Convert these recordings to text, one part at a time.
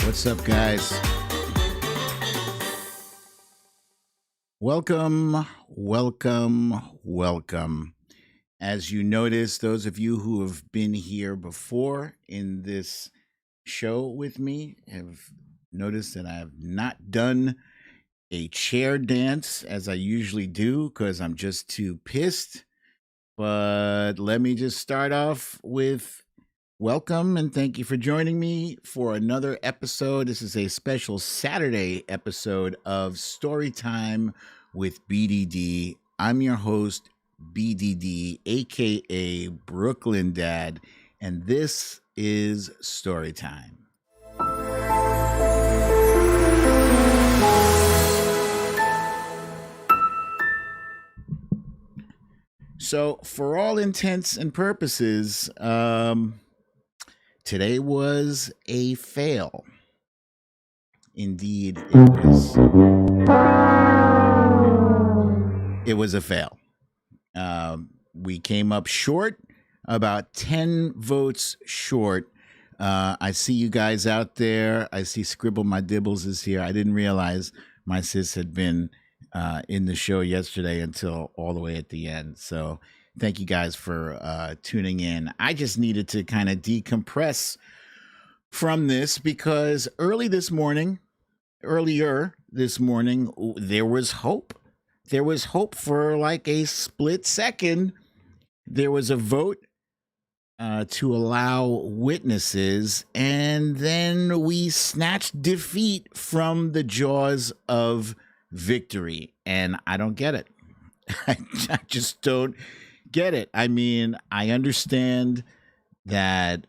What's up, guys? Welcome. As you notice, those of you who have been here before in this show with me have noticed that I have not done a chair dance as I usually do because I'm just too pissed. But let me just start off with welcome and thank you for joining me for another episode. This is a special Saturday episode of Storytime with BDD. I'm your host, BDD, aka Brooklyn Dad, and this is Storytime. So, for all intents and purposes, today was a fail. Indeed, it was a fail. We came up short, about 10 votes short. I see you guys out there. I see Scribble My Dibbles is here. I didn't realize my sis had been in the show yesterday until all the way at the end. So thank you guys for tuning in. I just needed to kind of decompress from this because earlier this morning, there was hope. There was hope for like a split second. There was a vote to allow witnesses, and then we snatched defeat from the jaws of victory. And I don't get it. I just don't get it. I mean, I understand that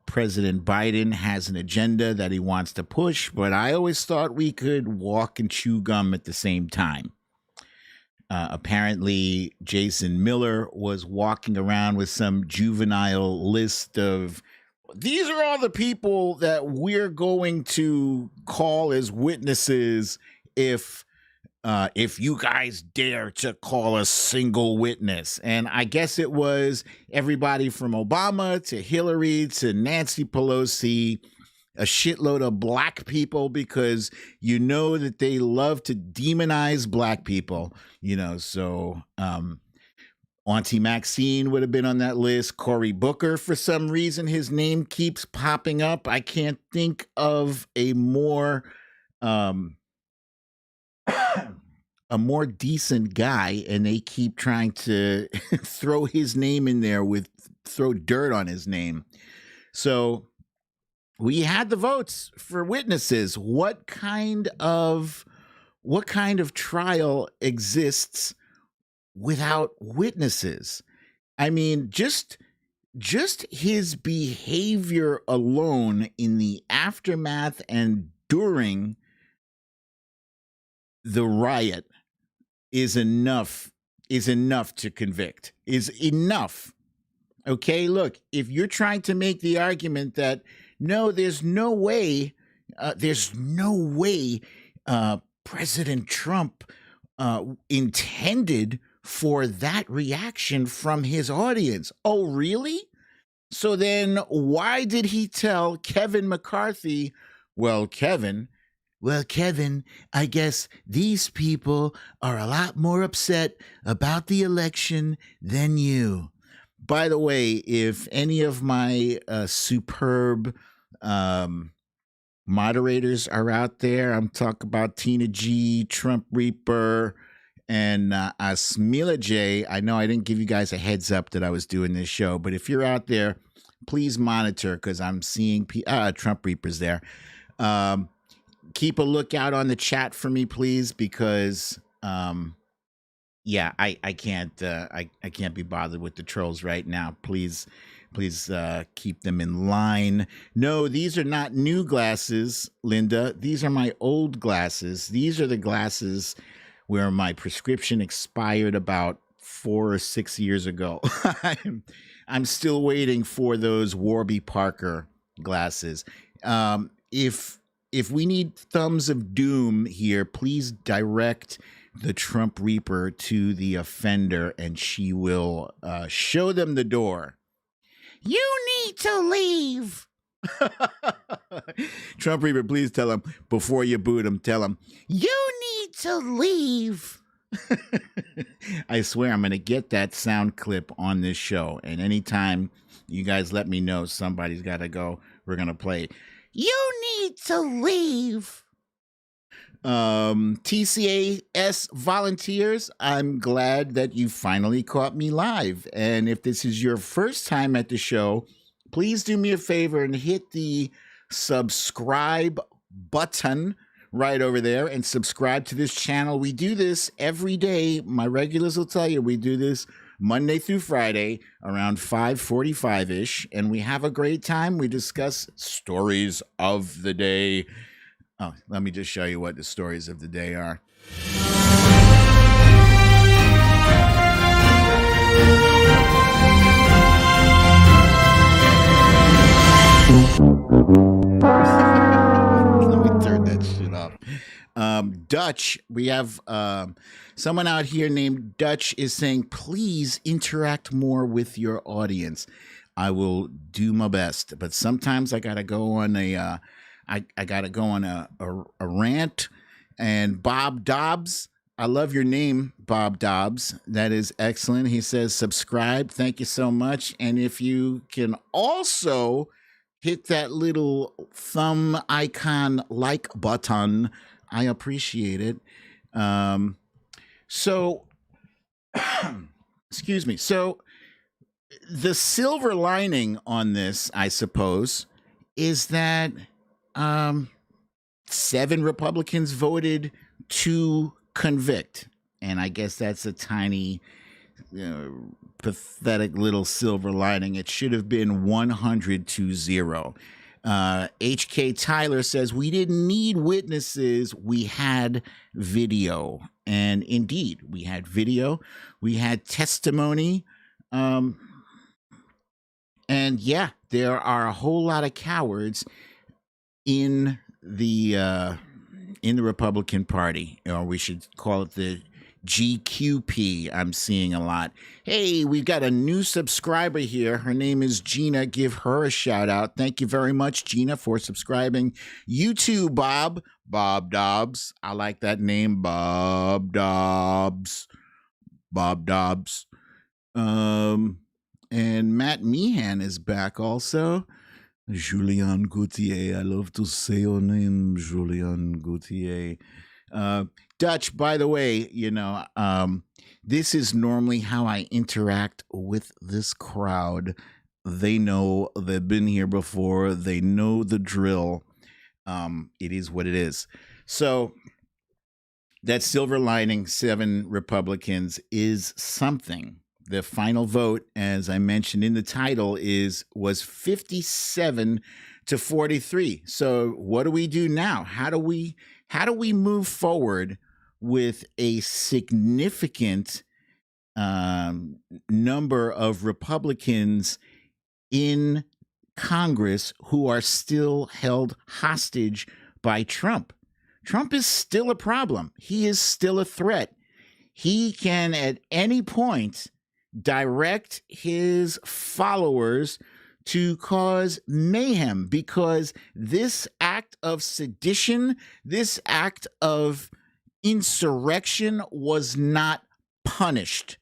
President Biden has an agenda that he wants to push, but I always thought we could walk and chew gum at the same time. Apparently, Jason Miller was walking around with some juvenile list of, these are all the people that we're going to call as witnesses if you guys dare to call a single witness. And I guess it was everybody from Obama to Hillary to Nancy Pelosi, a shitload of black people, because you know that they love to demonize black people, you know. So Auntie Maxine would have been on that list. Cory Booker, for some reason, his name keeps popping up. I can't think of a more decent guy, and they keep trying to throw his name in there throw dirt on his name. So we had the votes for witnesses. What kind of trial exists without witnesses? I mean, just his behavior alone in the aftermath and during the riot is enough to convict. Is enough. Okay, look, if you're trying to make the argument that no, there's no way President Trump intended for that reaction from his audience. Oh, really? So then why did he tell Kevin McCarthy, well, Kevin, I guess these people are a lot more upset about the election than you. By the way, if any of my superb moderators are out there, I'm talking about Tina G, Trump Reaper, and Smila J. I know I didn't give you guys a heads up that I was doing this show, but if you're out there, please monitor because I'm seeing Trump Reapers there. Keep a lookout on the chat for me, please, because I can't be bothered with the trolls right now. Please keep them in line. No, these are not new glasses, Linda. These are my old glasses. These are the glasses where my prescription expired about 4 or 6 years ago. I'm still waiting for those Warby Parker glasses. If we need thumbs of doom here, please direct the Trump Reaper to the offender and she will show them the door. You need to leave. Trump Reaper, please tell him before you boot him, tell him, you need to leave. I swear I'm going to get that sound clip on this show. And anytime you guys let me know somebody's got to go, we're going to play, you need to leave. TCAS volunteers, I'm glad that you finally caught me live. And if this is your first time at the show, please do me a favor and hit the subscribe button right over there and subscribe to this channel. We do this every day. My regulars will tell you we do this Monday through Friday around 5:45-ish, and we have a great time. We discuss stories of the day. Oh, let me just show you what the stories of the day are. Let me turn that shit off. Dutch, we have someone out here named Dutch is saying, please interact more with your audience. I will do my best, but sometimes I gotta go on a I gotta go on a rant. And Bob Dobbs, I love your name, Bob Dobbs. That is excellent. He says subscribe. Thank you so much. And if you can also hit that little thumb icon like button, I appreciate it. So, excuse me. So the silver lining on this, I suppose, is that 7 Republicans voted to convict. And I guess that's a tiny, pathetic little silver lining. It should have been 100-0. HK Tyler says, we didn't need witnesses. We had video. And indeed, we had video. We had testimony. And yeah, there are a whole lot of cowards in the Republican Party, or we should call it the GQP. I'm seeing a lot. Hey, we've got a new subscriber here. Her name is Gina. Give her a shout out. Thank you very much, Gina, for subscribing. You too, Bob Dobbs. I like that name, Bob Dobbs. And Matt Meehan is back also. Julian Gauthier. I love to say your name, Julian Gauthier. Dutch, by the way, this is normally how I interact with this crowd. They know, they've been here before. They know the drill. It is what it is. So that silver lining, 7 Republicans is something. The final vote, as I mentioned in the title, was 57-43. So what do we do now? How do we move forward with a significant number of Republicans in Congress who are still held hostage by Trump? Trump is still a problem. He is still a threat. He can at any point direct his followers to cause mayhem, because this act of sedition, this act of insurrection was not punished.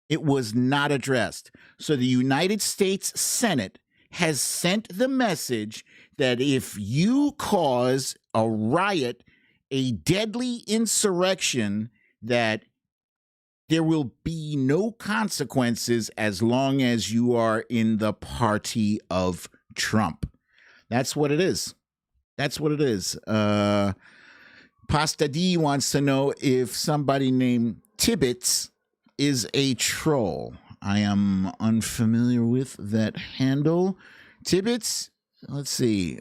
It was not addressed. So the United States Senate has sent the message that if you cause a riot, a deadly insurrection, that there will be no consequences as long as you are in the party of Trump. That's what it is. That's what it is. Pasta D wants to know if somebody named Tibbets is a troll. I am unfamiliar with that handle. Tibbets, let's see.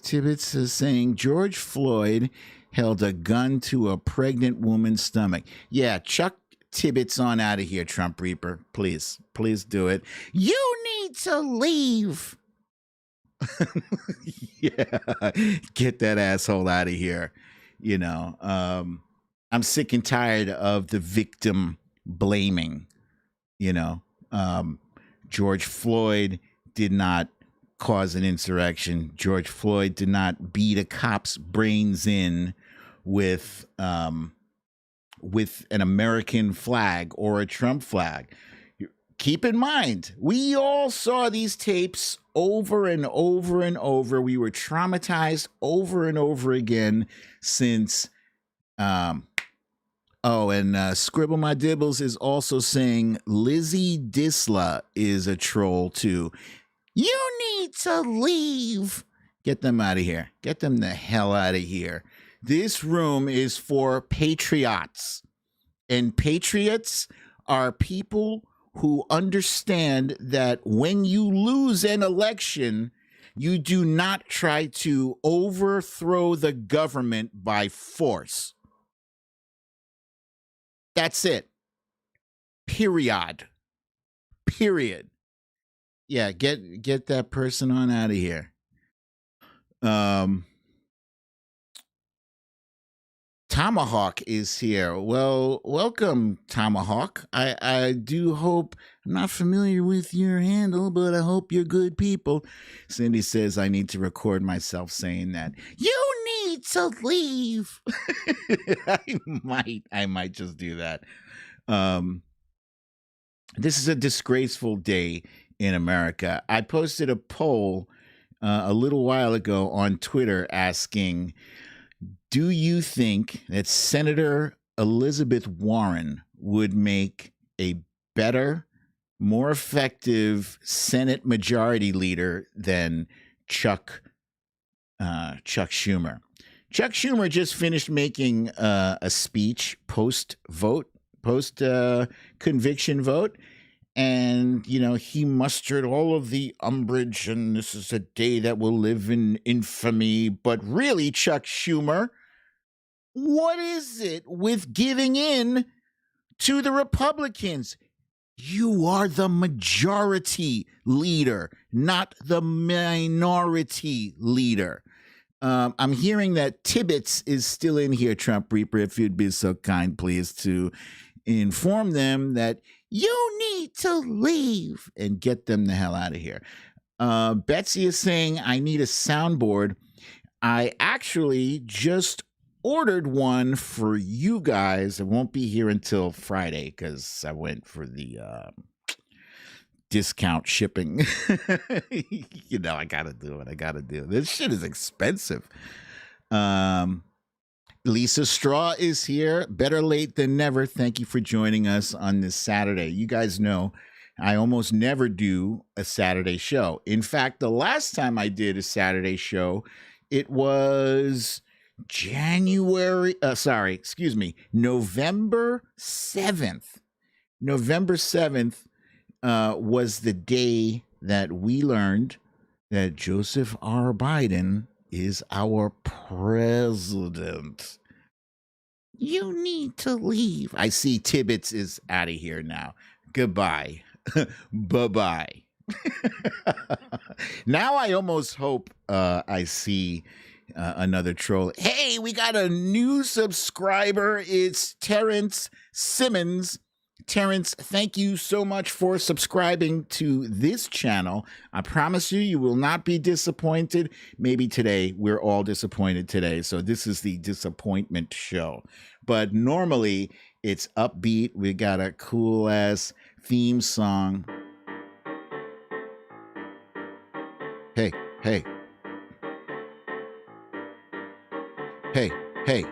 Tibbets is saying George Floyd held a gun to a pregnant woman's stomach. Yeah, Chuck Tibbets on out of here, Trump Reaper. Please do it. You need to leave. Yeah, get that asshole out of here. I'm sick and tired of the victim blaming. George Floyd did not cause an insurrection. George Floyd did not beat a cop's brains in with an American flag or a Trump flag. Keep in mind, we all saw these tapes over and over and over. We were traumatized over and over again since. Scribble My Dibbles is also saying Lizzie Disla is a troll too. You need to leave. Get them out of here. Get them the hell out of here. This room is for patriots. And patriots are people who understand that when you lose an election, you do not try to overthrow the government by force. That's it. Period. Yeah, get that person on out of here. Tomahawk is here. Well, welcome, Tomahawk. I do hope, I'm not familiar with your handle, but I hope you're good people. Cindy says I need to record myself saying that. You need to leave. I might just do that. This is a disgraceful day in America. I posted a poll a little while ago on Twitter asking, do you think that Senator Elizabeth Warren would make a better, more effective Senate Majority Leader than Chuck Schumer? Chuck Schumer just finished making a speech post conviction vote. And, he mustered all of the umbrage, and this is a day that will live in infamy. But really, Chuck Schumer, what is it with giving in to the Republicans? You are the majority leader, not the minority leader. I'm hearing that Tibbetts is still in here, Trump Reaper, if you'd be so kind, please, to inform them that you need to leave and get them the hell out of here. Betsy is saying, I need a soundboard. I actually just ordered one for you guys. It won't be here until Friday because I went for the discount shipping. I gotta do what I gotta do. This shit is expensive. Lisa Straw is here. Better late than never. Thank you for joining us on this Saturday. You guys know I almost never do a Saturday show. In fact, the last time I did a Saturday show, it was November 7th. November 7th was the day that we learned that Joseph R. Biden is our president. You need to leave. I see Tibbetts is out of here now. Goodbye. Bye-bye. Now I almost hope I see another troll. Hey, we got a new subscriber. It's Terrence Simmons. Terrence, thank you so much for subscribing to this channel. I promise you will not be disappointed. Maybe today, we're all disappointed today. So this is the disappointment show. But normally, it's upbeat. We got a cool-ass theme song. Hey, hey. Hey, hey.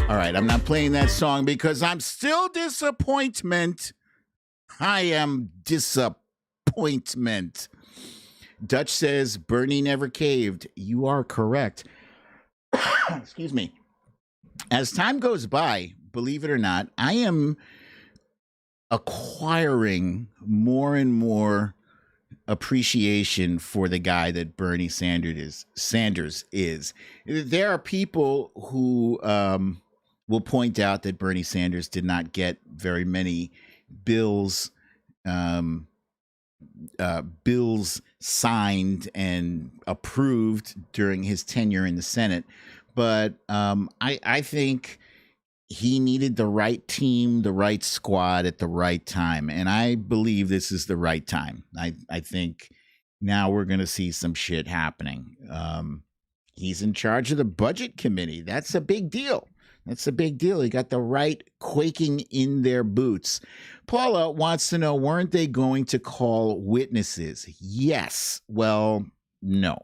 All right, I'm not playing that song because I'm still disappointment. I am disappointment. Dutch says Bernie never caved. You are correct. Excuse me. As time goes by, believe it or not, I am acquiring more and more appreciation for the guy that Bernie Sanders is. There are people who will point out that Bernie Sanders did not get very many bills signed and approved during his tenure in the Senate. But I think he needed the right team, the right squad at the right time. And I believe this is the right time. I think now we're going to see some shit happening. He's in charge of the budget committee. That's a big deal. That's a big deal. He got the right quaking in their boots. Paula wants to know, weren't they going to call witnesses? Yes. Well, no.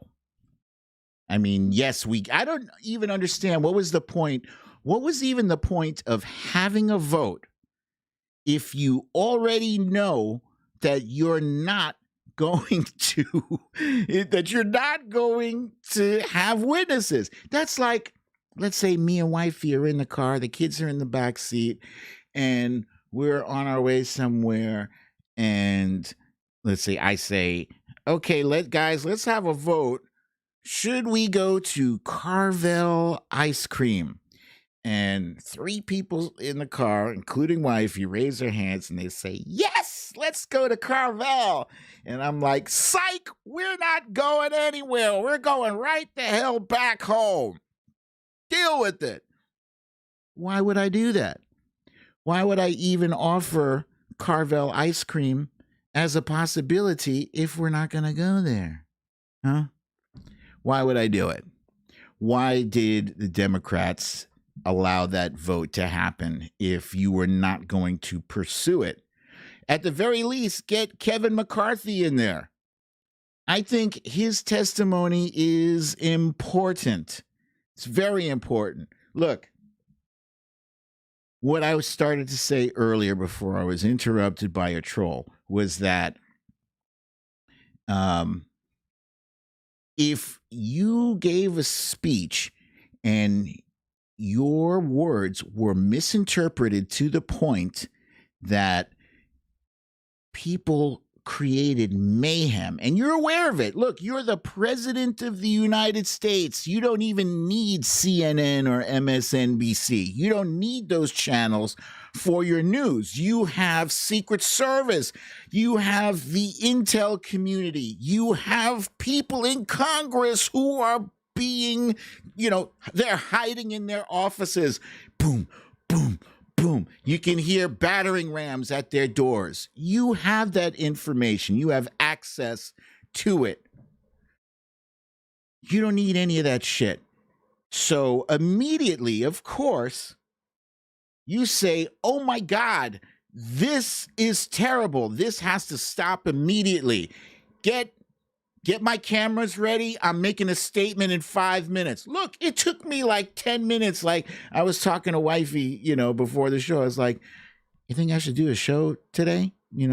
I mean, yes, I don't even understand what was the point. What was even the point of having a vote if you already know that you're not going to have witnesses? That's like, let's say me and wifey are in the car, the kids are in the back seat, and we're on our way somewhere, and let's say I say, okay, let's have a vote. Should we go to Carvel ice cream? And 3 people in the car, including wifey, raise their hands and they say, yes, let's go to Carvel. And I'm like, psych, we're not going anywhere. We're going right the hell back home. Deal with it. Why would I do that? Why would I even offer Carvel ice cream as a possibility if we're not going to go there? Huh? Why would I do it? Why did the Democrats allow that vote to happen if you were not going to pursue it? At the very least, get Kevin McCarthy in there. I think his testimony is important. It's very important. Look, what I started to say earlier before I was interrupted by a troll was that if you gave a speech and your words were misinterpreted to the point that people created mayhem, and you're aware of it. Look, you're the president of the United States. You don't even need CNN or MSNBC. You don't need those channels for your news. You have Secret Service. You have the intel community. You have people in Congress who are being, they're hiding in their offices. Boom, boom, boom. You can hear battering rams at their doors. You have that information. You have access to it. You don't need any of that shit. So immediately, of course, you say, oh my God, this is terrible. This has to stop immediately. Get my cameras ready. I'm making a statement in 5 minutes. Look, it took me like 10 minutes. Like I was talking to wifey, before the show. I was like, you think I should do a show today?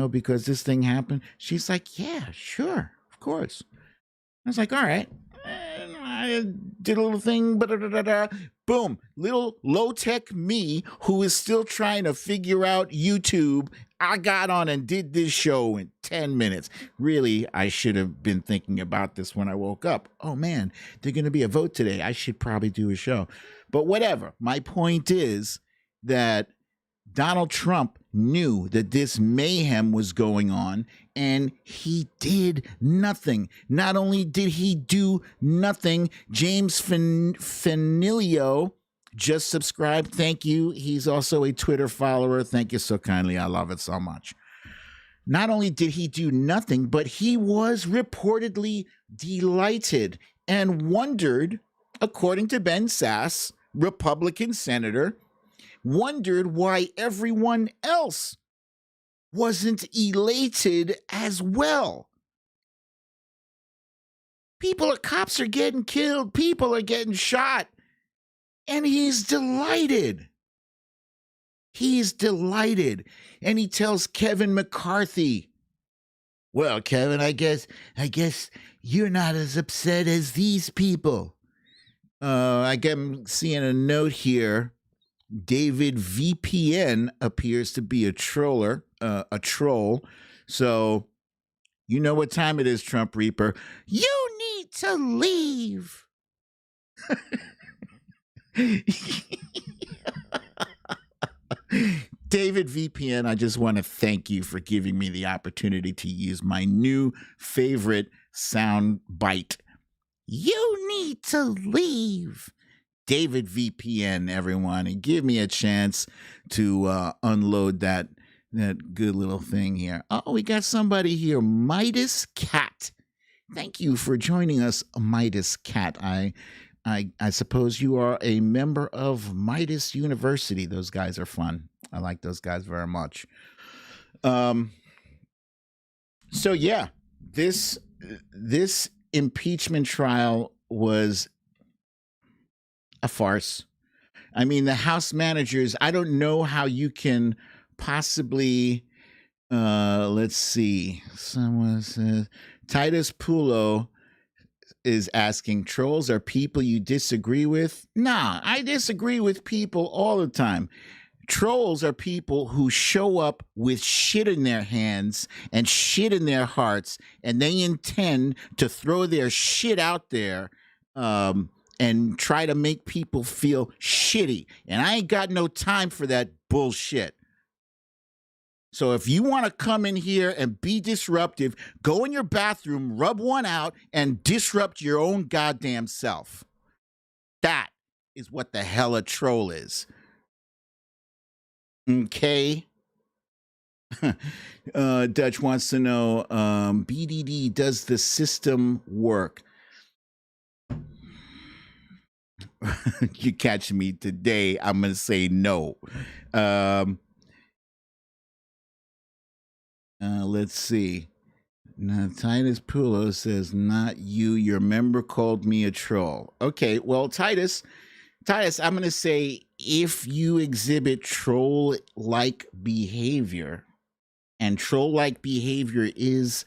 Because this thing happened. She's like, yeah, sure. Of course. I was like, all right. And I did a little thing, boom, little low-tech me who is still trying to figure out YouTube. I got on and did this show in 10 minutes. Really, I should have been thinking about this when I woke up. Oh man, there's going to be a vote today. I should probably do a show. But whatever. My point is that Donald Trump knew that this mayhem was going on, and he did nothing. Not only did he do nothing, James Fanilio just subscribed. Thank you. He's also a Twitter follower. Thank you so kindly. I love it so much. Not only did he do nothing, but he was reportedly delighted and wondered, according to Ben Sasse, Republican senator, wondered why everyone else wasn't elated as well. Cops are getting killed. People are getting shot. And he's delighted. He's delighted. And he tells Kevin McCarthy, well, Kevin, I guess you're not as upset as these people. I'm seeing a note here. David VPN appears to be a troll. So you know what time it is, Trump Reaper. You need to leave. David VPN, I just want to thank you for giving me the opportunity to use my new favorite sound bite. You need to leave. David VPN, everyone, and give me a chance to unload that good little thing here. Oh, we got somebody here, Midas Cat. Thank you for joining us, Midas Cat. I suppose you are a member of Midas University. Those guys are fun. I like those guys very much. So yeah, this impeachment trial was a farce. I mean, the House managers, I don't know how you can possibly let's see. Someone says Titus Pulo is asking, trolls are people you disagree with? Nah, I disagree with people all the time. Trolls are people who show up with shit in their hands and shit in their hearts, and they intend to throw their shit out there and try to make people feel shitty. And I ain't got no time for that bullshit. So if you want to come in here and be disruptive, go in your bathroom, rub one out, and disrupt your own goddamn self. That is what the hell a troll is. Okay. Dutch wants to know, BDD, does the system work? You catch me today, I'm going to say no. Let's see. Now, Titus Pulo says, not you. Your member called me a troll. Okay, well, Titus, I'm going to say if you exhibit troll-like behavior, and troll-like behavior is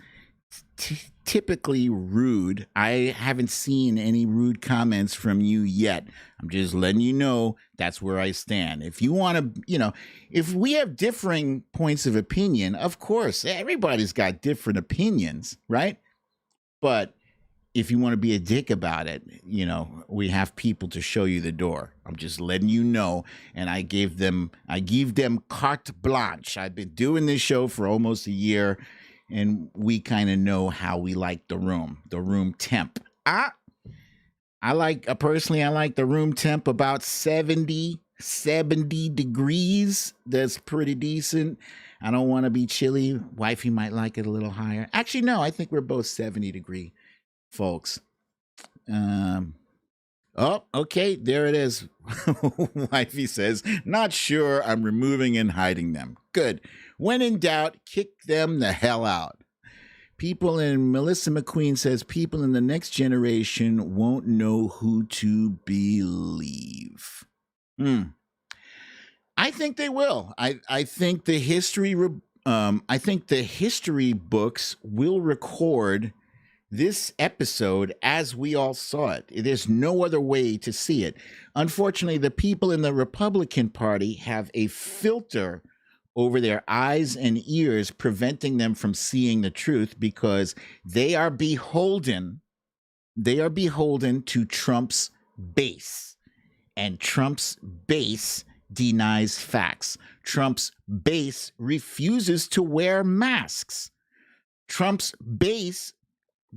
typically rude. I haven't seen any rude comments from you yet. I'm just letting you know that's where I stand. If you want to, if we have differing points of opinion, of course, everybody's got different opinions, right? But if you want to be a dick about it, we have people to show you the door. I'm just letting you know. And I give them carte blanche. I've been doing this show for almost a year, and we kind of know how we like the room temp. I like the room temp about 70 degrees. That's pretty decent. I don't want to be chilly. Wifey might like it a little higher. Actually, no, I think we're both 70 degree folks. Oh, okay, there it is. Wifey says, not sure, I'm removing and hiding them. Good. When in doubt, kick them the hell out. Melissa McQueen says, people in the next generation won't know who to believe. I think they will. I think the history books will record this episode as we all saw it. There's no other way to see it. Unfortunately, the people in the Republican Party have a filter over their eyes and ears, preventing them from seeing the truth because they are beholden to Trump's base. And Trump's base denies facts. Trump's base refuses to wear masks. Trump's base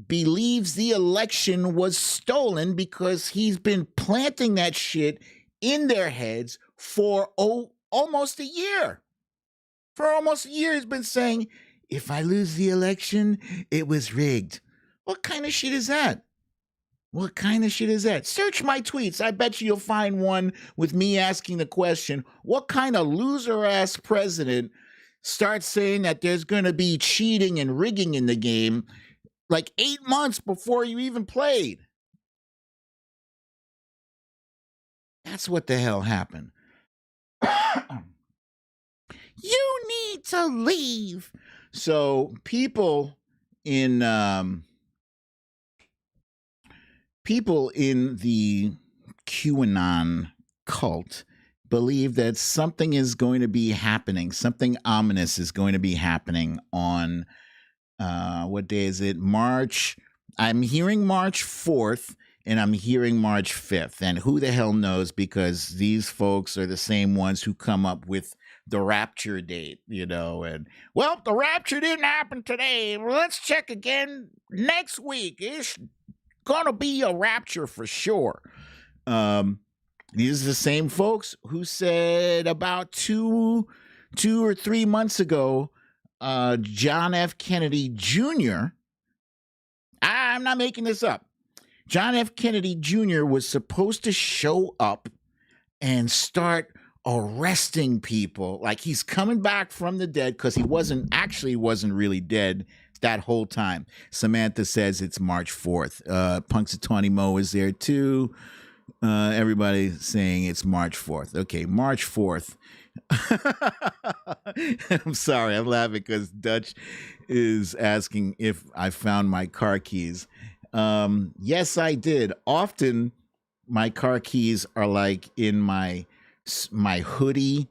believes the election was stolen because he's been planting that shit in their heads for almost a year. For almost a year, he's been saying, if I lose the election, it was rigged. What kind of shit is that? Search my tweets. I bet you'll find one with me asking the question, what kind of loser-ass president starts saying that there's going to be cheating and rigging in the game like 8 months before you even played? That's what the hell happened. You need to leave. So people in the QAnon cult believe that something is going to be happening. Something ominous is going to be happening on what day is it? March. I'm hearing March 4th. And I'm hearing March 5th. And who the hell knows, because these folks are the same ones who come up with the rapture date, and, well, the rapture didn't happen today. Let's check again next week. It's going to be a rapture for sure. These are the same folks who said about 2 or 3 months ago, John F. Kennedy Jr. I'm not making this up. John F. Kennedy Jr. was supposed to show up and start arresting people. Like he's coming back from the dead because he wasn't really dead that whole time. Samantha says it's March 4th. Punxsutawney Mo is there too. Everybody's saying it's March 4th. Okay, March 4th. I'm sorry, I'm laughing because Dutch is asking if I found my car keys. Yes, I did. Often my car keys are like in my hoodie,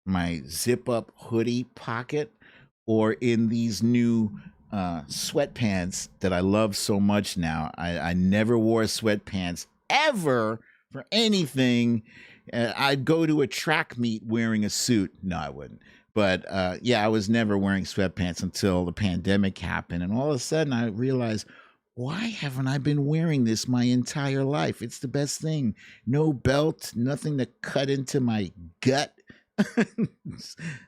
my zip up hoodie pocket, or in these new sweatpants that I love so much now. I never wore sweatpants ever for anything. I'd go to a track meet wearing a suit. No, I wouldn't. But yeah, I was never wearing sweatpants until the pandemic happened. And all of a sudden I realized, why haven't I been wearing this my entire life? It's the best thing. No belt, nothing to cut into my gut.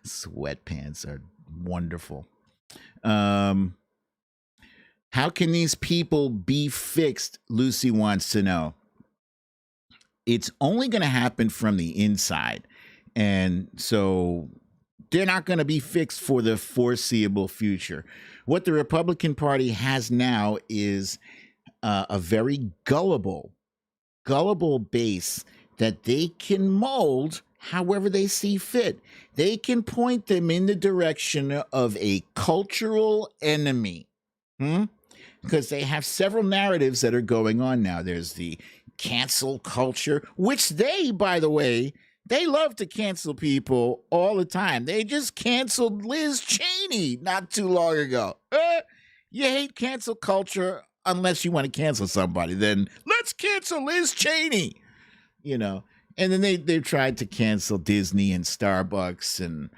Sweatpants are wonderful. How can these people be fixed? Lucy wants to know. It's only going to happen from the inside. And so they're not going to be fixed for the foreseeable future. What the Republican Party has now is a very gullible base that they can mold however they see fit. They can point them in the direction of a cultural enemy. Because they have several narratives that are going on now. There's the cancel culture, which they, by the way, they love to cancel people all the time. They just canceled Liz Cheney not too long ago. You hate cancel culture unless you want to cancel somebody. Then let's cancel Liz Cheney. You know, and then they've tried to cancel Disney and Starbucks and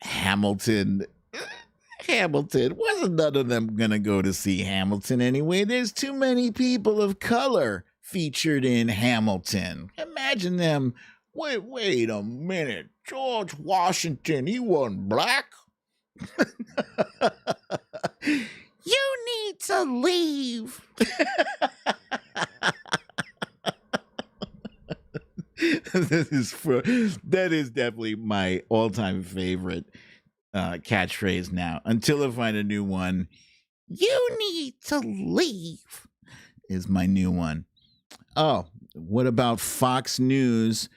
Hamilton. Hamilton. Wasn't none of them going to go to see Hamilton anyway? There's too many people of color featured in Hamilton. Imagine them. Wait a minute. George Washington, he wasn't black. You need to leave. That is definitely my all-time favorite catchphrase now. Until I find a new one, you need to leave is my new one. Oh, what about Fox News?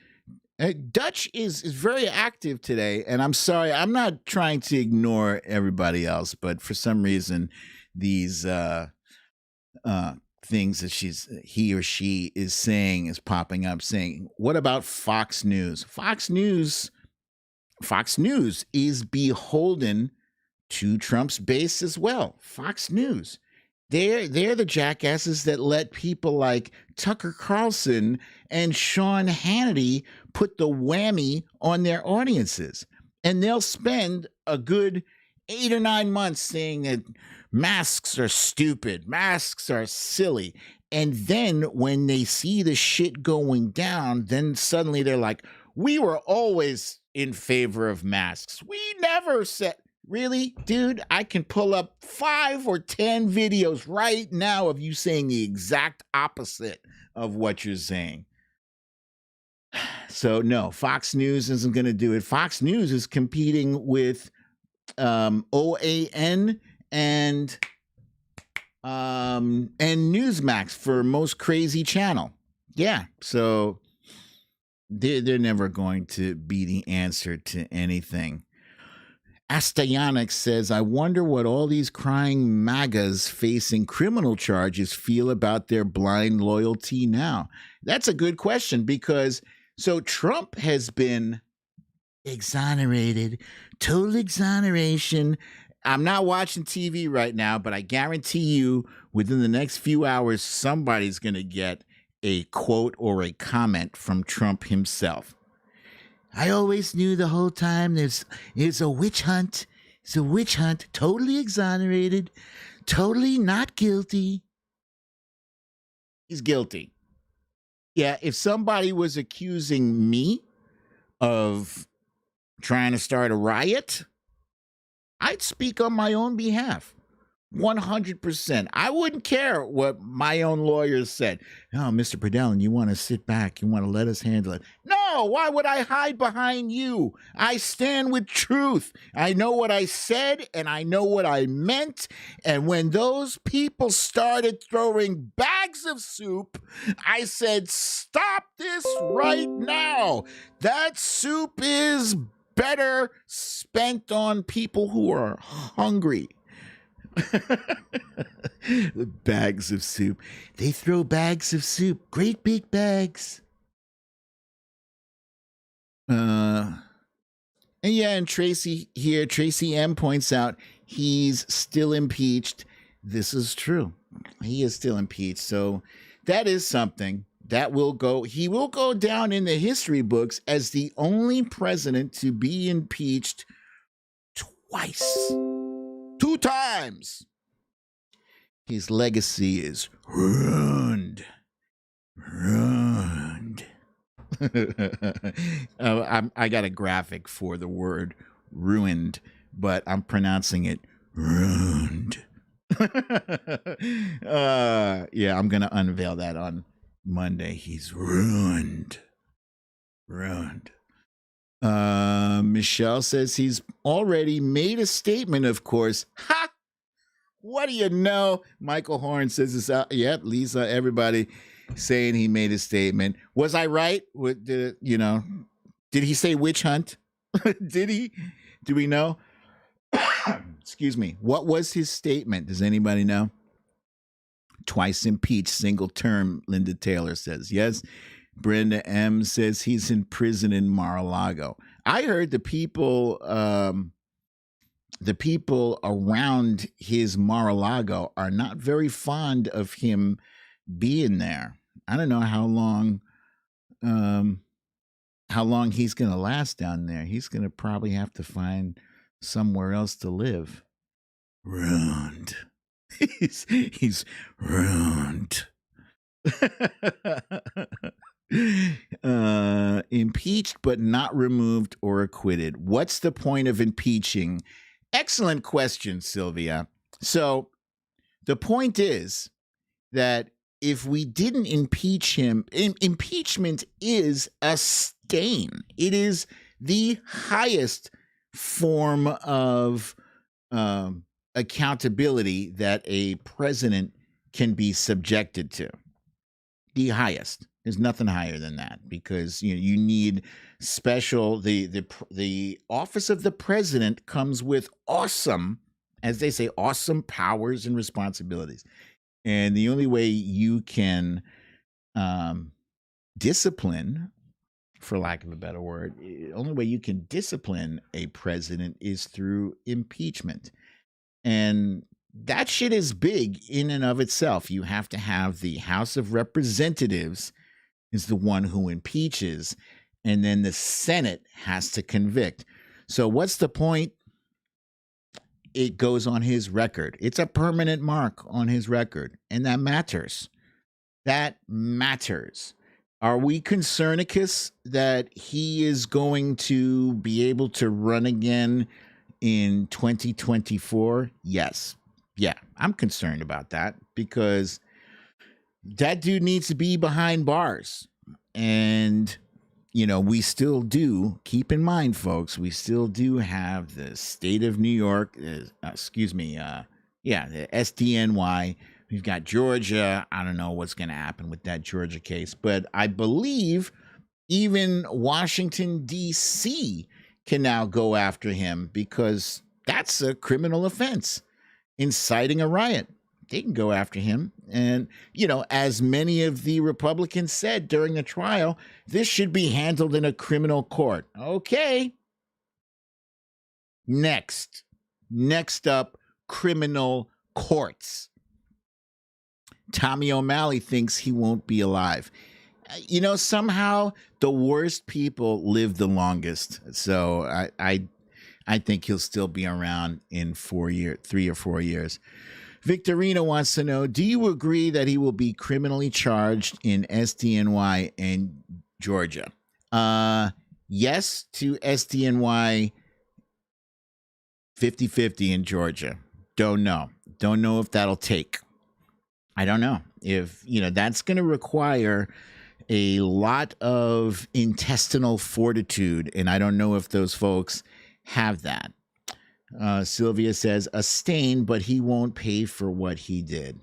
Dutch is very active today, and I'm sorry, I'm not trying to ignore everybody else, but for some reason, these things that he or she is saying is popping up. Saying, "What about Fox News?" Fox News is beholden to Trump's base as well. Fox News. They're the jackasses that let people like Tucker Carlson and Sean Hannity put the whammy on their audiences. And they'll spend a good 8 or 9 months saying that masks are stupid, masks are silly. And then when they see the shit going down, then suddenly they're like, we were always in favor of masks. We never said... Really, dude, I can pull up 5 or 10 videos right now of you saying the exact opposite of what you're saying. So no, Fox News isn't going to do it. Fox News is competing with OAN and Newsmax for most crazy channel. Yeah, so they're never going to be the answer to anything. Astayanix says, I wonder what all these crying MAGAs facing criminal charges feel about their blind loyalty now. That's a good question because, so Trump has been exonerated, total exoneration. I'm not watching TV right now, but I guarantee you within the next few hours, somebody's going to get a quote or a comment from Trump himself. I always knew the whole time it's a witch hunt. It's a witch hunt. Totally exonerated. Totally not guilty. He's guilty. Yeah, if somebody was accusing me of trying to start a riot, I'd speak on my own behalf. 100%. I wouldn't care what my own lawyers said. No, Mr. Pradellen, you want to sit back. You want to let us handle it. No, why would I hide behind you? I stand with truth. I know what I said and I know what I meant. And when those people started throwing bags of soup, I said, stop this right now. That soup is better spent on people who are hungry. Bags of soup. They throw bags of soup, great big bags. And yeah, and Tracy M points out he's still impeached. This is true. He is still impeached. So that is something that he will go down in the history books as the only president to be impeached twice. 2 times. His legacy is ruined. I got a graphic for the word ruined, but I'm pronouncing it ruined. Yeah, I'm going to unveil that on Monday. He's ruined. Michelle says he's already made a statement, of course. Ha! What do you know? Michael Horn says this out. Yep, Lisa, everybody saying he made a statement. Was I right? Did he say witch hunt? Did he? Do we know? Excuse me. What was his statement? Does anybody know? Twice impeached, single term, Linda Taylor says. Yes. Brenda M says he's in prison in Mar-a-Lago. I heard the people around his Mar-a-Lago are not very fond of him being there. I don't know how long he's going to last down there. He's going to probably have to find somewhere else to live. Ruined. He's ruined. Impeached but not removed or acquitted. What's the point of impeaching? Excellent question, Sylvia. So the point is that if we didn't impeach him, impeachment is a stain. It is the highest form of accountability that a president can be subjected to. The highest. There's nothing higher than that, because you need special. The office of the president comes with awesome, as they say, awesome powers and responsibilities. And the only way you can discipline, for lack of a better word, the only way you can discipline a president is through impeachment. And that shit is big in and of itself. You have to have the House of Representatives is the one who impeaches, and then the Senate has to convict. So what's the point? It goes on his record. It's a permanent mark on his record, and that matters. That matters. Are we concernicus that he is going to be able to run again in 2024? Yes. Yeah, I'm concerned about that, because that dude needs to be behind bars. And, we still do, keep in mind, folks, we still do have the state of New York, the SDNY. We've got Georgia. I don't know what's going to happen with that Georgia case, but I believe even Washington, D.C. can now go after him, because that's a criminal offense. Inciting a riot. They can go after him. And, as many of the Republicans said during the trial, this should be handled in a criminal court. Okay. Next up, criminal courts. Tommy O'Malley thinks he won't be alive. Somehow the worst people live the longest. So I think he'll still be around in 3 or 4 years. Victorino wants to know, do you agree that he will be criminally charged in SDNY and Georgia? Yes to SDNY, 50-50 in Georgia. Don't know. Don't know if that'll take. I don't know. If, that's going to require a lot of intestinal fortitude, and I don't know if those folks have that. Sylvia says, a stain, but he won't pay for what he did.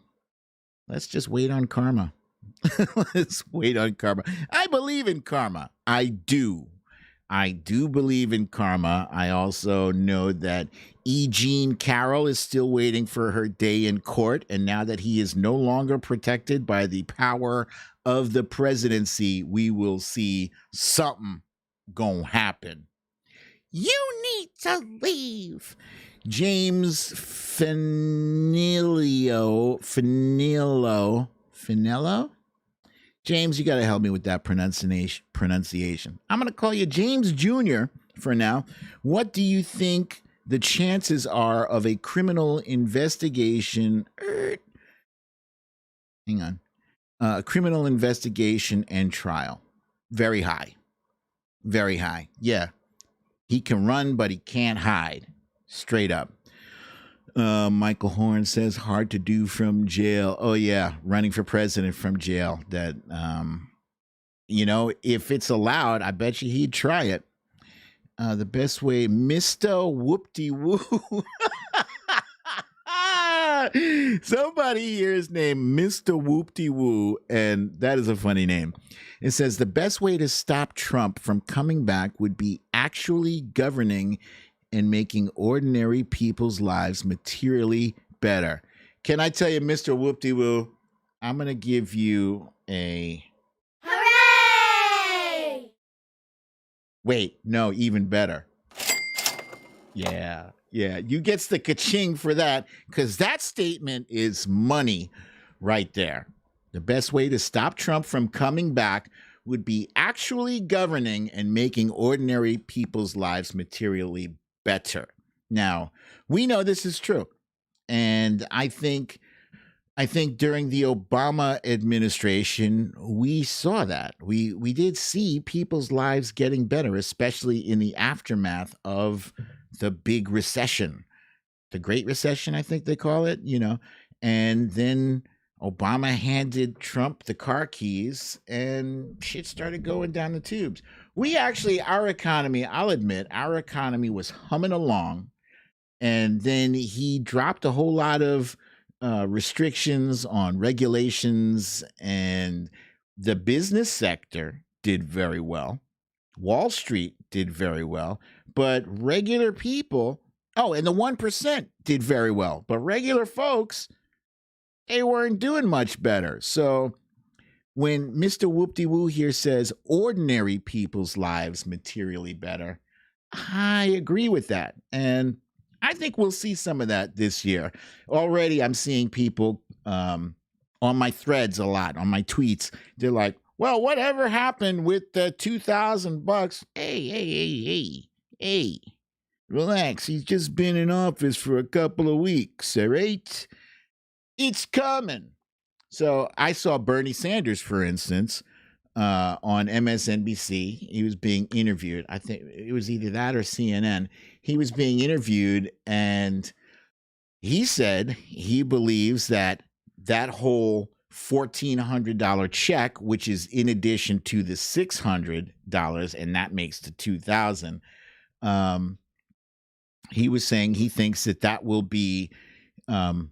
Let's just wait on karma. Let's wait on karma. I believe in karma. I do. I do believe in karma. I also know that E. Jean Carroll is still waiting for her day in court. And now that he is no longer protected by the power of the presidency, we will see something gonna happen. You need to leave. James Finello? James, you got to help me with that pronunciation. I'm going to call you James Jr. for now. What do you think the chances are of a criminal investigation? Hang on. Criminal investigation and trial. Very high. Very high. Yeah. He can run, but he can't hide. Straight up. Michael Horn says, hard to do from jail. Oh, yeah. Running for president from jail. That, if it's allowed, I bet you he'd try it. The best way, Mr. Whoop-de-Woo. Somebody here is named Mr. Whoop-de-Woo, and that is a funny name. It says, the best way to stop Trump from coming back would be actually governing and making ordinary people's lives materially better. Can I tell you, Mr. Whoop-de-Woo, I'm going to give you a... Hooray! Wait, no, even better. Yeah, you gets the ka-ching for that, because that statement is money right there. The best way to stop Trump from coming back would be actually governing and making ordinary people's lives materially better. Now, we know this is true. And I think during the Obama administration, we saw that. We did see people's lives getting better, especially in the aftermath of the big recession, the Great Recession, I think they call it, and then Obama handed Trump the car keys and shit started going down the tubes. Our economy, I'll admit, our economy was humming along, and then he dropped a whole lot of restrictions on regulations, and the business sector did very well. Wall Street did very well, but regular people, and the 1% did very well, but regular folks, they weren't doing much better. So when Mr. Whoop-de-Woo here says ordinary people's lives materially better, I agree with that. And I think we'll see some of that this year. Already I'm seeing people on my threads a lot, on my tweets. They're like, well, whatever happened with the $2,000? Hey, relax. He's just been in office for a couple of weeks, all right? It's coming. So I saw Bernie Sanders, for instance, on MSNBC. He was being interviewed. I think it was either that or CNN. He was being interviewed, and he said he believes that whole $1,400 check, which is in addition to the $600, and that makes the $2,000. He was saying he thinks that will be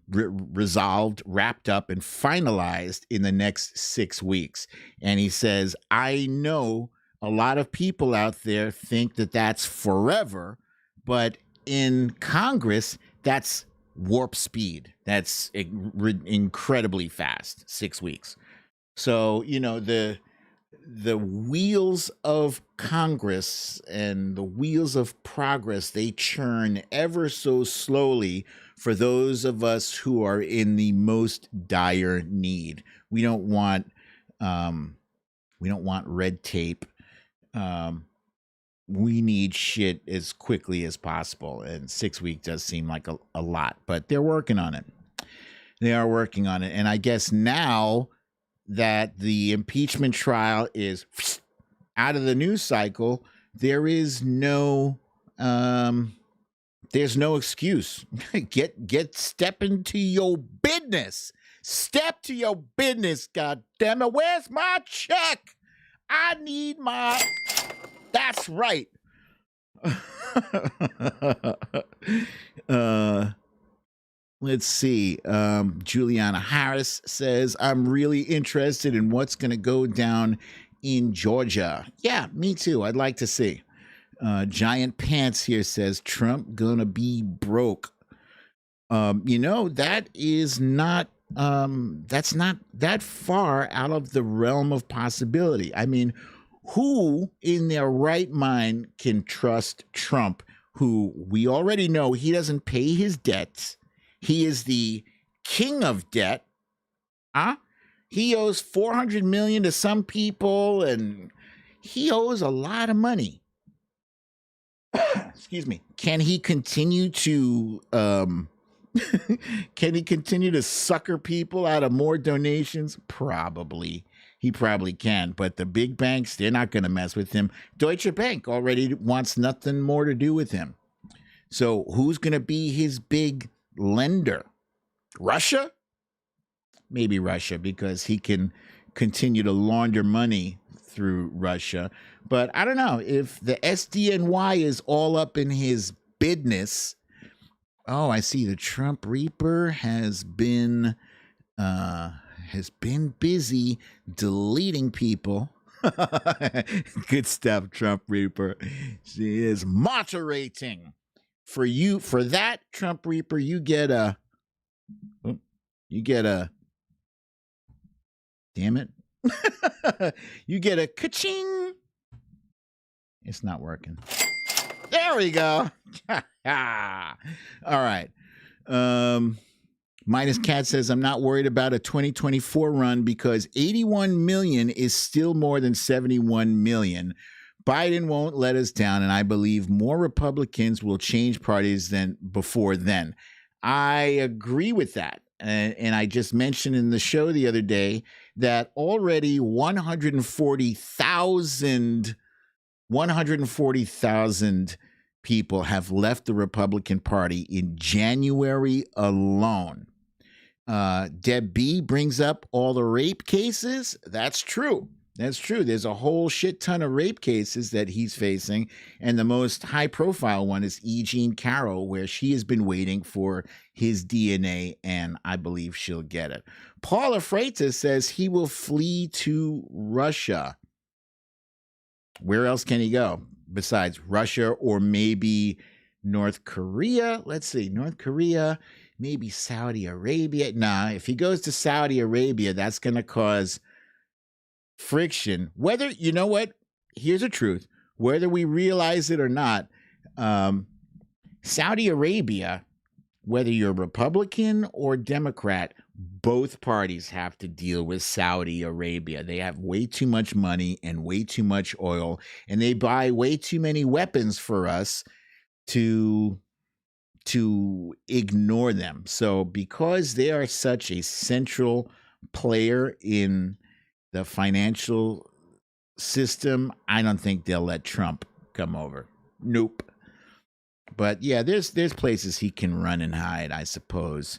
resolved, wrapped up, and finalized in the next 6 weeks. And he says, I know a lot of people out there think that that's forever, but in Congress, that's warp speed. That's incredibly fast, 6 weeks. So, the wheels of Congress and the wheels of progress, they churn ever so slowly for those of us who are in the most dire need. We don't want red tape. We need shit as quickly as possible. And 6 weeks does seem like a lot, but they're working on it. They are working on it. And I guess now that the impeachment trial is out of the news cycle, there is no there's no excuse. Get step into your business. Step to your business, God damn it. Where's my check? I need my That's right. Let's see. Juliana Harris says, I'm really interested in what's going to go down in Georgia. Yeah, me too. I'd like to see. Giant Pants here says, Trump gonna be broke. That is not, that's not that far out of the realm of possibility. I mean, who in their right mind can trust Trump, who we already know he doesn't pay his debts? He is the king of debt. He owes $400 million to some people, and he owes a lot of money. Excuse me. Can he continue to sucker people out of more donations? Probably. He probably can, but the big banks, they're not going to mess with him. Deutsche Bank already wants nothing more to do with him. So who's going to be his big lender? Russia? Maybe Russia, because he can continue to launder money through Russia. But I don't know if the SDNY is all up in his business. Oh, I see. The Trump Reaper has been busy deleting people. Good stuff, Trump Reaper. She is moderating. For that, Trump Reaper, you get a damn it. You get a ka-ching. It's not working. There we go. All right. Minus Cat says, I'm not worried about a 2024 run because 81 million is still more than 71 million. Biden won't let us down, and I believe more Republicans will change parties than before then. I agree with that. And I just mentioned in the show the other day that already 140,000 people have left the Republican Party in January alone. Deb B brings up all the rape cases. That's true. That's true. There's a whole shit ton of rape cases that he's facing. And the most high profile one is E. Jean Carroll, where she has been waiting for his DNA, and I believe she'll get it. Paula Freitas says he will flee to Russia. Where else can he go besides Russia or maybe North Korea? Let's see. North Korea, maybe Saudi Arabia. Nah, if he goes to Saudi Arabia, that's going to cause friction. Whether, you know what? Here's the truth. Whether we realize it or not, Saudi Arabia, whether you're Republican or Democrat, both parties have to deal with Saudi Arabia. They have way too much money and way too much oil, and they buy way too many weapons for us to ignore them. So because they are such a central player in the financial system, I don't think they'll let Trump come over. Nope. But yeah, there's places he can run and hide, I suppose.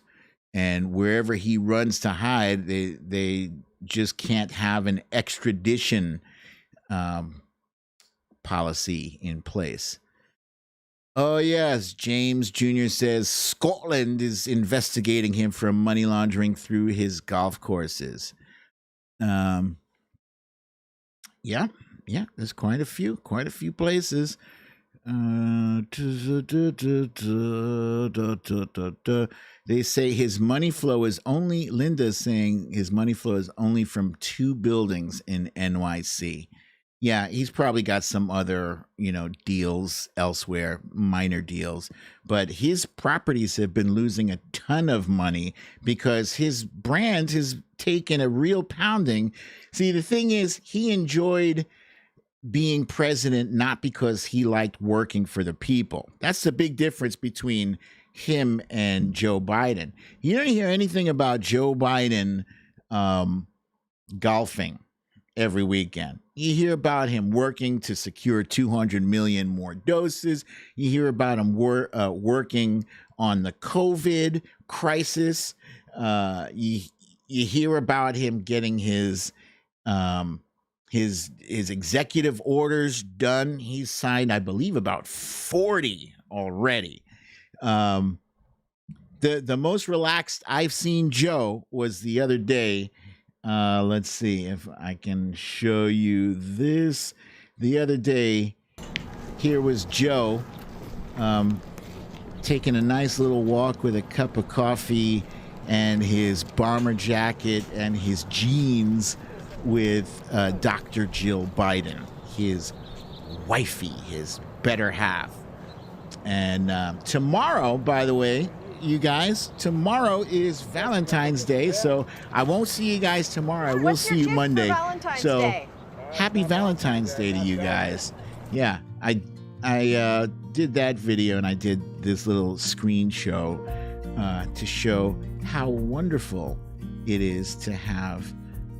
And wherever he runs to hide, they just can't have an extradition policy in place. Oh, yes. James Jr. says Scotland is investigating him for money laundering through his golf courses. Yeah, there's quite a few places. They say his money flow is only, Linda's saying his money flow is only from 2 buildings in NYC. Yeah, he's probably got some other, deals elsewhere, minor deals. But his properties have been losing a ton of money because his brand has taken a real pounding. See, the thing is, he enjoyed being president not because he liked working for the people. That's the big difference between him and Joe Biden. You don't hear anything about Joe Biden golfing every weekend. You hear about him working to secure 200 million more doses. You hear about him working on the COVID crisis. You hear about him getting his executive orders done. He's signed, I believe, about 40 already. The most relaxed I've seen Joe was the other day. Let's see if I can show you this. The other day, here was Joe taking a nice little walk with a cup of coffee and his bomber jacket and his jeans with Dr. Jill Biden, his wifey, his better half. And tomorrow, by the way, you guys, tomorrow is Valentine's Day, so I won't see you guys tomorrow. I will see you Monday. So happy Valentine's Day to you guys. Yeah, I did that video, and I did this little screen show to show how wonderful it is to have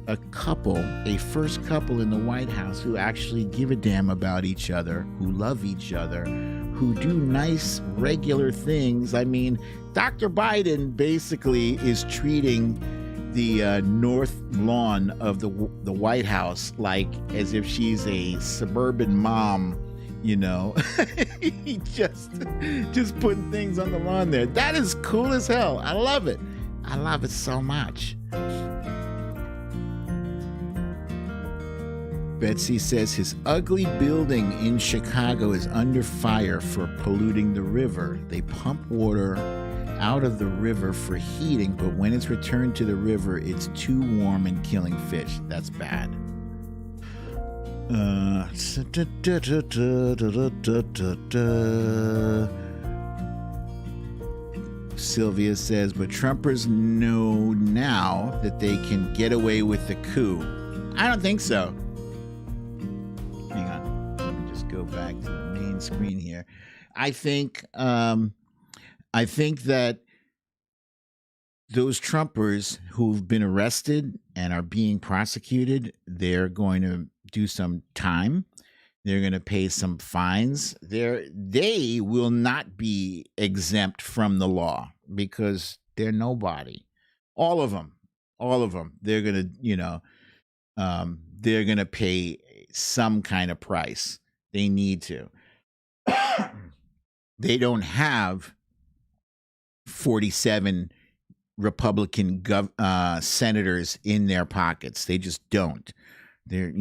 a first couple in the White House who actually give a damn about each other, who love each other, who do nice, regular things. I mean, Dr. Biden basically is treating the north lawn of the White House like as if she's a suburban mom, you know. He just putting things on the lawn there. That is cool as hell. I love it. I love it so much. Betsy says his ugly building in Chicago is under fire for polluting the river. They pump water out of the river for heating, but when it's returned to the river, it's too warm and killing fish. That's bad. Sylvia says, but Trumpers know now that they can get away with the coup. I don't think so. Hang on, let me just go back to the main screen here. I think that those Trumpers who've been arrested and are being prosecuted, they're going to do some time. They're going to pay some fines. They will not be exempt from the law because they're nobody. All of them. They're going to, they're going to pay some kind of price. They need to. They don't have 47 Republican senators in their pockets. They just don't. They're,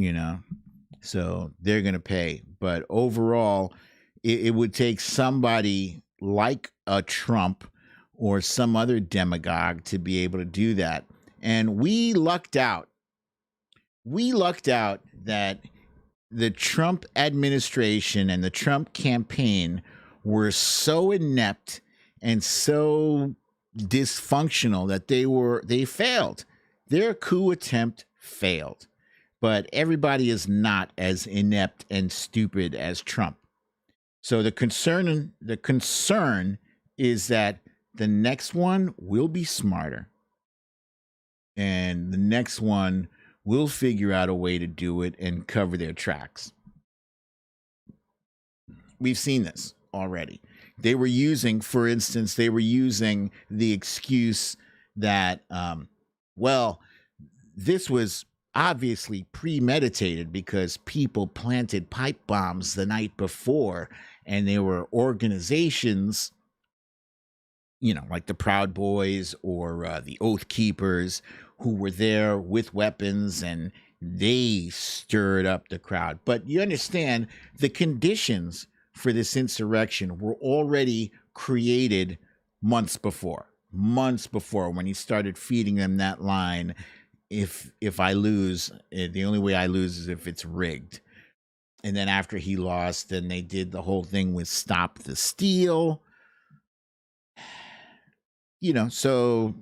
so they're going to pay. But overall, it would take somebody like a Trump or some other demagogue to be able to do that. And we lucked out. We lucked out that the Trump administration and the Trump campaign were so inept and so dysfunctional that they failed. Their coup attempt failed. But everybody is not as inept and stupid as Trump. So the concern is that the next one will be smarter. And the next one will figure out a way to do it and cover their tracks. We've seen this already. They were using, for instance, the excuse that, this was obviously premeditated because people planted pipe bombs the night before, and there were organizations, like the Proud Boys or the Oath Keepers, who were there with weapons, and they stirred up the crowd. But you understand, the conditions for this insurrection were already created months before when he started feeding them that line, if I lose, the only way I lose is if it's rigged. And then after he lost, then they did the whole thing with Stop the Steal. So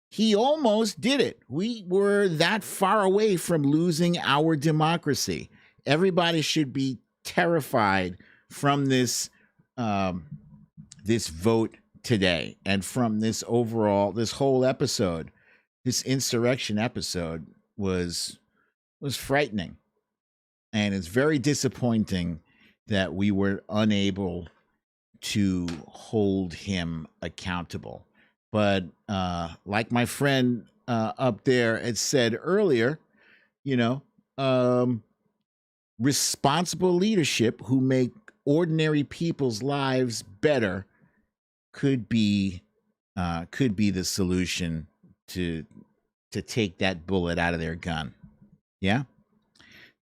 he almost did it. We were that far away from losing our democracy. Everybody should be terrified from this vote today and from this whole episode, this insurrection episode was frightening. And it's very disappointing that we were unable to hold him accountable. But like my friend up there had said earlier, you know, responsible leadership who make ordinary people's lives better could be the solution to take that bullet out of their gun. Yeah.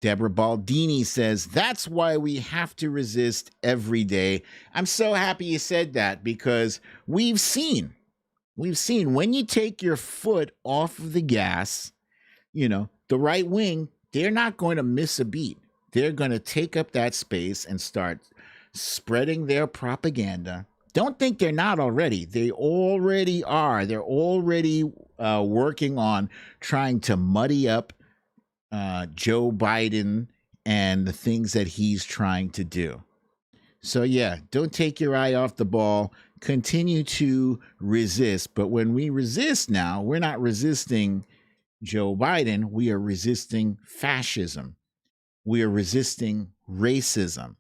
Deborah Baldini says, that's why we have to resist every day. I'm so happy you said that, because we've seen when you take your foot off of the gas, you know, the right wing, they're not going to miss a beat. They're going to take up that space and start spreading their propaganda. Don't think they're not already. They already are. They're already working on trying to muddy up Joe Biden and the things that he's trying to do. So yeah, don't take your eye off the ball. Continue to resist. But when we resist now, we're not resisting Joe Biden. We are resisting fascism. We are resisting racism.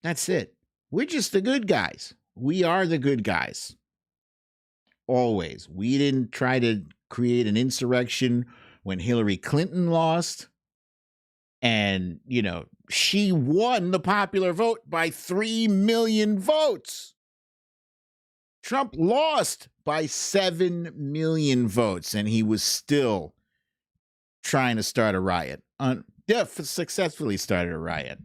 That's it. We're just the good guys. We are the good guys. Always. We didn't try to create an insurrection when Hillary Clinton lost. And, you know, she won the popular vote by 3 million votes. Trump lost by 7 million votes, and he was still trying to start a riot. Successfully started a riot.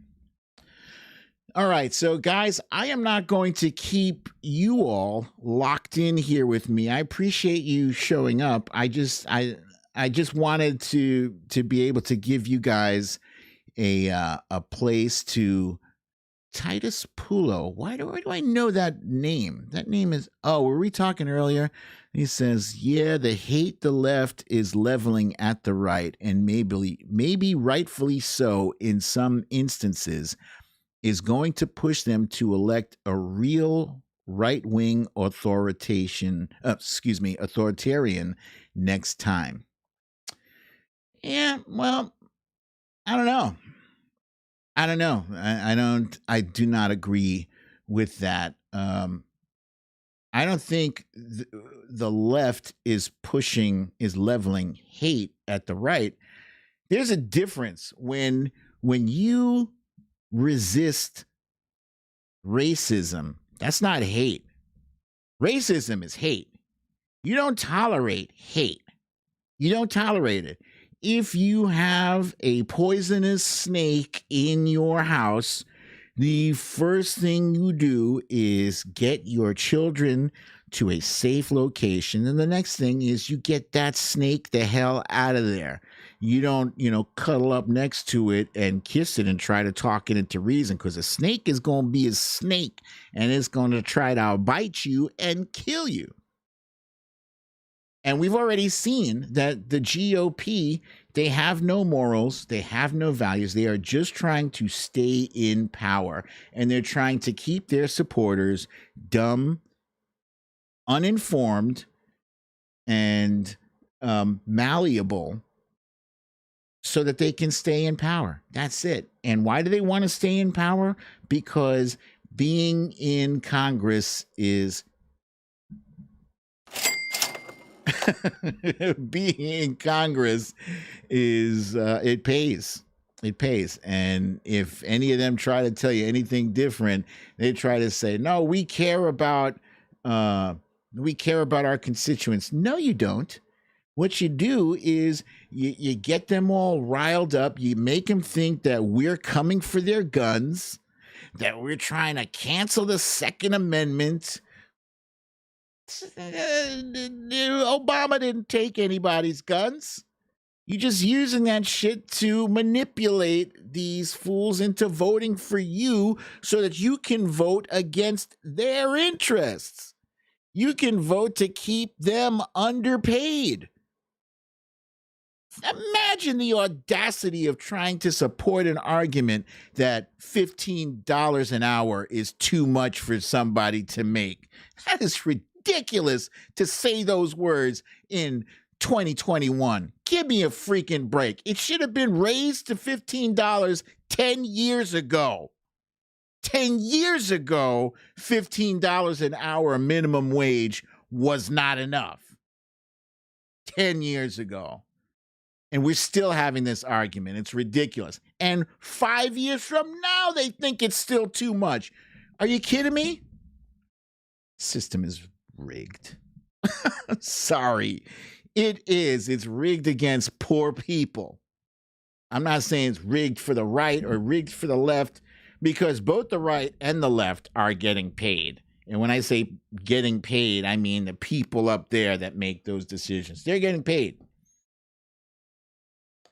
All right, so guys, I am not going to keep you all locked in here with me. I appreciate you showing up. I just wanted to be able to give you guys a place to. Titus Pulo. Why do I know that name? That name is, were we talking earlier? He says, yeah, the hate the left is leveling at the right, and maybe rightfully so in some instances, is going to push them to elect a real right-wing authoritarian next time. Yeah, well, I don't know. I do not agree with that. I don't think the left is leveling hate at the right. There's a difference when you resist racism. That's not hate. Racism is hate. You don't tolerate hate. You don't tolerate it. If you have a poisonous snake in your house, the first thing you do is get your children to a safe location. And the next thing is you get that snake the hell out of there. You don't, cuddle up next to it and kiss it and try to talk it into reason, because a snake is going to be a snake and it's going to try to bite you and kill you. And we've already seen that the GOP, they have no morals, they have no values. They are just trying to stay in power, and they're trying to keep their supporters dumb, uninformed, and malleable so that they can stay in power. That's it. And why do they want to stay in power? Because being in Congress is being in Congress is it pays. And if any of them try to tell you anything different, they try to say, no, we care about our constituents. No, you don't. What you do is you get them all riled up. You make them think that we're coming for their guns, that we're trying to cancel the Second Amendment. Obama didn't take anybody's guns. You're just using that shit to manipulate these fools into voting for you so that you can vote against their interests. You can vote to keep them underpaid. Imagine the audacity of trying to support an argument that $15 an hour is too much for somebody to make. That is ridiculous to say those words in 2021. Give me a freaking break. It should have been raised to $15 10 years ago. 10 years ago, $15 an hour minimum wage was not enough. 10 years ago. And we're still having this argument. It's ridiculous. And 5 years from now, they think it's still too much. Are you kidding me? System is rigged. Sorry. It is. It's rigged against poor people. I'm not saying it's rigged for the right or rigged for the left, because both the right and the left are getting paid. And when I say getting paid, I mean the people up there that make those decisions. They're getting paid.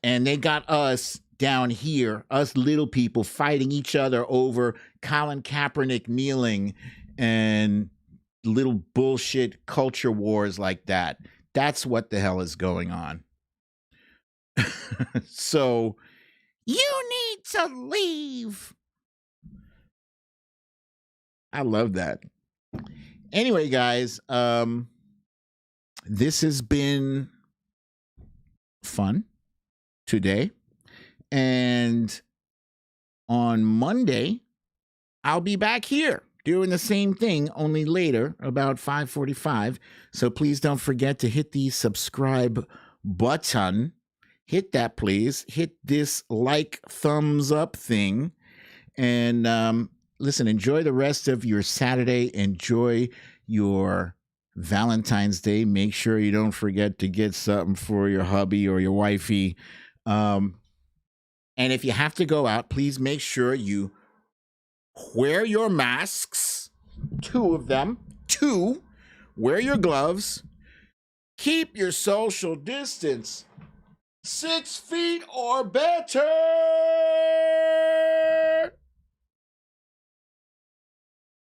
And they got us down here, us little people, fighting each other over Colin Kaepernick kneeling and little bullshit culture wars like that. That's what the hell is going on. So, you need to leave. I love that. Anyway, guys, this has been fun today. And on Monday, I'll be back here doing the same thing, only later, about 5:45. So please don't forget to hit the subscribe button. Hit that, please. Hit this like, thumbs up thing. And listen, enjoy the rest of your Saturday. Enjoy your Valentine's Day. Make sure you don't forget to get something for your hubby or your wifey. And if you have to go out, please make sure you wear your masks, 2 of them, 2, wear your gloves, keep your social distance 6 feet or better,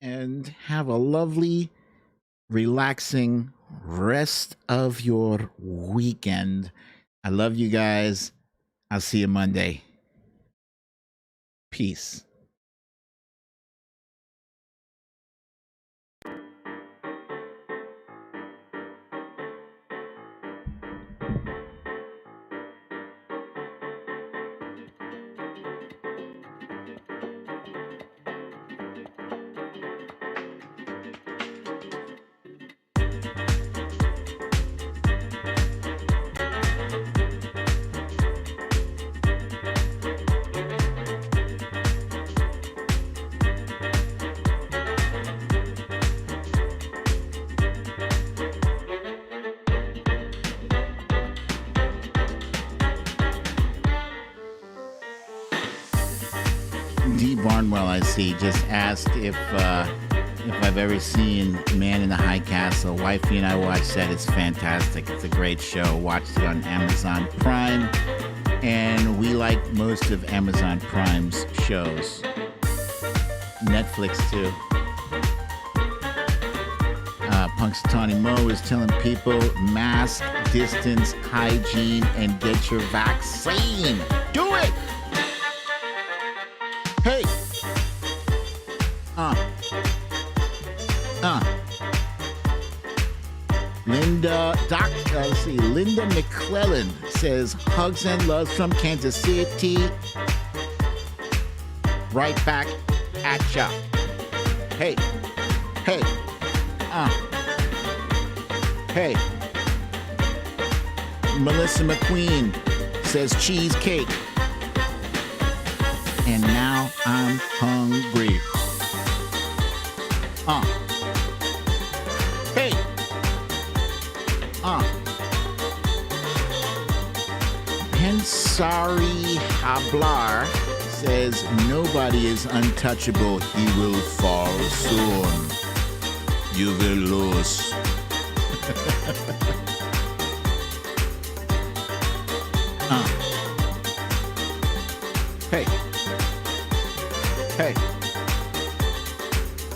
and have a lovely, relaxing rest of your weekend. I love you guys. I'll see you Monday. Peace. D. Barnwell, I see, just asked if I've ever seen Man in the High Castle. Wifey and I watched that. It's fantastic. It's a great show. Watched it on Amazon Prime, and we like most of Amazon Prime's shows. Netflix too. Punxsutawney Mo is telling people mask, distance, hygiene, and get your vaccine. Do it! Hey! Linda McClellan says, hugs and loves from Kansas City. Right back at ya. Hey. Hey. Hey. Melissa McQueen says cheesecake. And now I'm hungry. Hey. Pensari Hablar says nobody is untouchable. He will fall soon. You will lose.